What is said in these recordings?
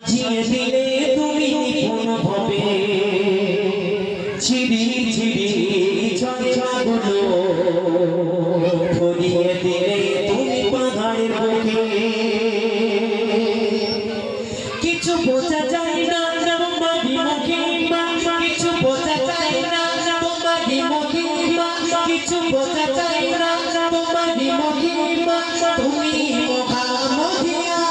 জিয়ে দিলে তুমি নিপুণ ভাবে ছিড়ি ছিড়ি ঝড়গুলো ধরিয়ে দিলে তুমি পাহাড়ের বুকে কিছু বোঝা যায় না তোমার মুখে কিছু বোঝা যায় না তোমার মুখে কিছু বোঝা যায় না তোমার মুখে তুমি মহামহিয়া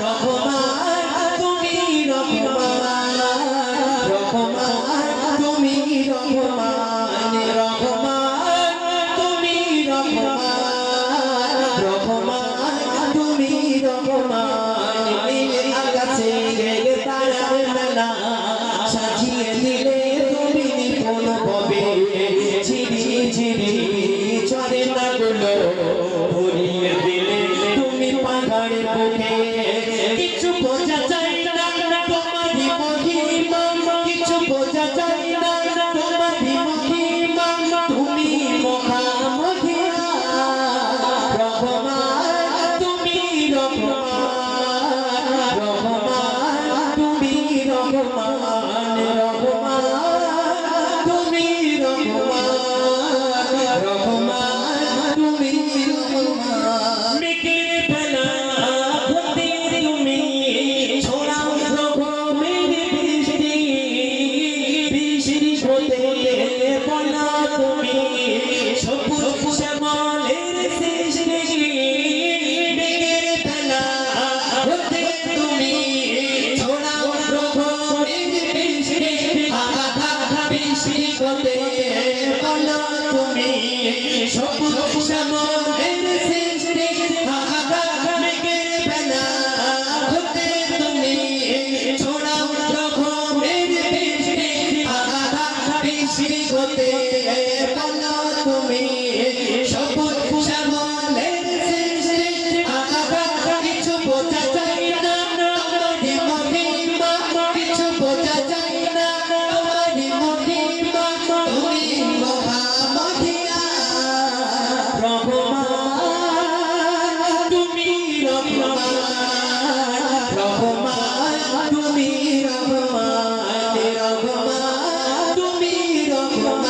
রহমান তুমি রহমান রহমান তুমি রহমান রহমান তুমি রহমান রহমান তুমি রহমান আকাশে গেলে তারার মেলা সাজিয়ে দিলে তুমি নিপুণ ভাবে ঝিরি ঝিরি চলে না গুলো ভরিয়ে দিলে তুমি পাহাড়ের বুকে কিছু বোঝা যায় না তোমার মহিমা কিছু বোঝা যায় না তোমার মহিমা তুমি মহামহিয়া রহমান তুমি রহমান রহমান তুমি রহমান রহমান তুমি রহমান রহমান তুমি রহমান মেঘের বেলা হতে তুমি ছড়াও রহমের বৃষ্টি বৃষ্টি হতে বলা তুমি সবুজ শ্যামলের সৃষ্টি মেঘের বেলা হতে তুমি ছড়াও রহমের বৃষ্টি বৃষ্টি হতে বলা তুমি সবুজ শ্যামলের সৃষ্টি মেঘের বেলা হতে তুমি ছড়াও রকমের বৃষ্টি বৃষ্টি হতে বলা তুমি সবুজ শ্যামলের সৃষ্টি কিছু বোঝা যায় না তোমার মহিমা কিছু বোঝা যায় না তোমার মহিমা তুমি মহামহিয়া রহমান তুমি রহমান রহমান তুমি রহমান রহমান তুমি রহমান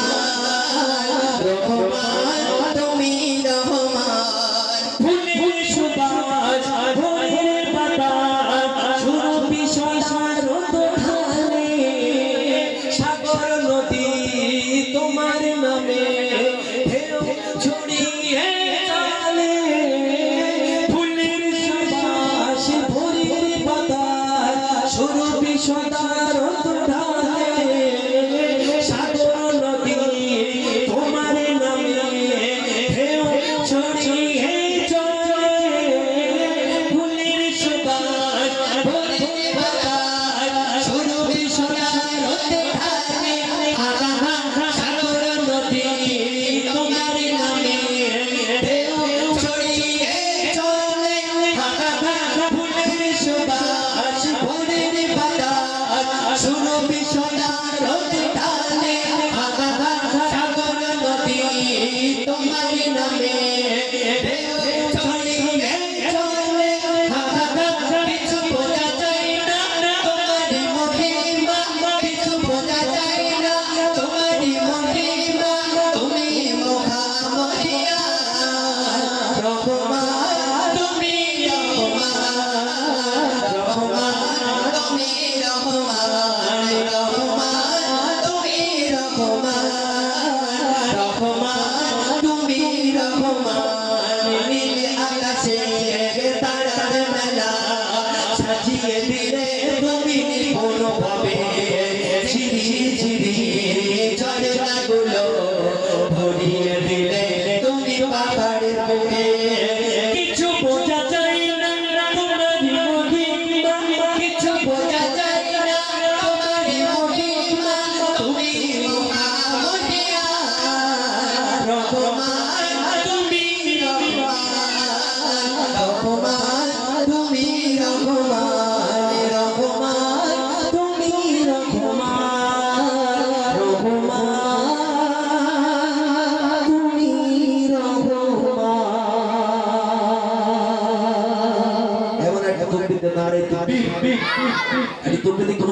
রহমান তুমি রহমান ফুলের সুবাস ভোরের বাতাস সুরভি শ্মশানত ঢালে সাগর নদী তোমার নামে ঢেউ ছড়িয়ে চলে ফুলের সুবাস ভোরের বাতাস সুরভি শ্মশানত ঢালে সাগর নদী তোমার নামে ঢেউ ছড়িয়ে চলে ফুলের সুবাস ভোরের বাতাস সুরভি শ্মশানত ঢালে সাগর নদী তোমার নামে ঢেউ ছড়িয়ে চলে ফুলের সুবাস ভোরের বাতাস সুরভি শ্মশানত ঢালে সাগর নদী তোমার নামে ঢেউ ছড়িয়ে চলে কিছু বোঝা যায় না তোমার মহিমা কিছু বোঝা যায় না তোমার মহিমা তুমি মহামহিয়া রহমান তুমি রহমান রহমান তুমি রহমান রহমান তুমি রহমান রহমান তুমি রহমান নীল আকাশে তারার মেলা সাজিয়ে দিলে তুমি নিপুণ ভাবে ঝিরি ঝিরি ঝড়গুলো ভরিয়ে দিলে তুমি পাহাড়ের বুকে কিছু বোঝা যায় না তোমার মহিমা কিছু বোঝা যায় না তোমার মহিমা তুমি মহামহিয়া রহমান তুমি রহমান রহমান তুমি রহমান রহমান তুমি রহমান তোর প্রতি কোনো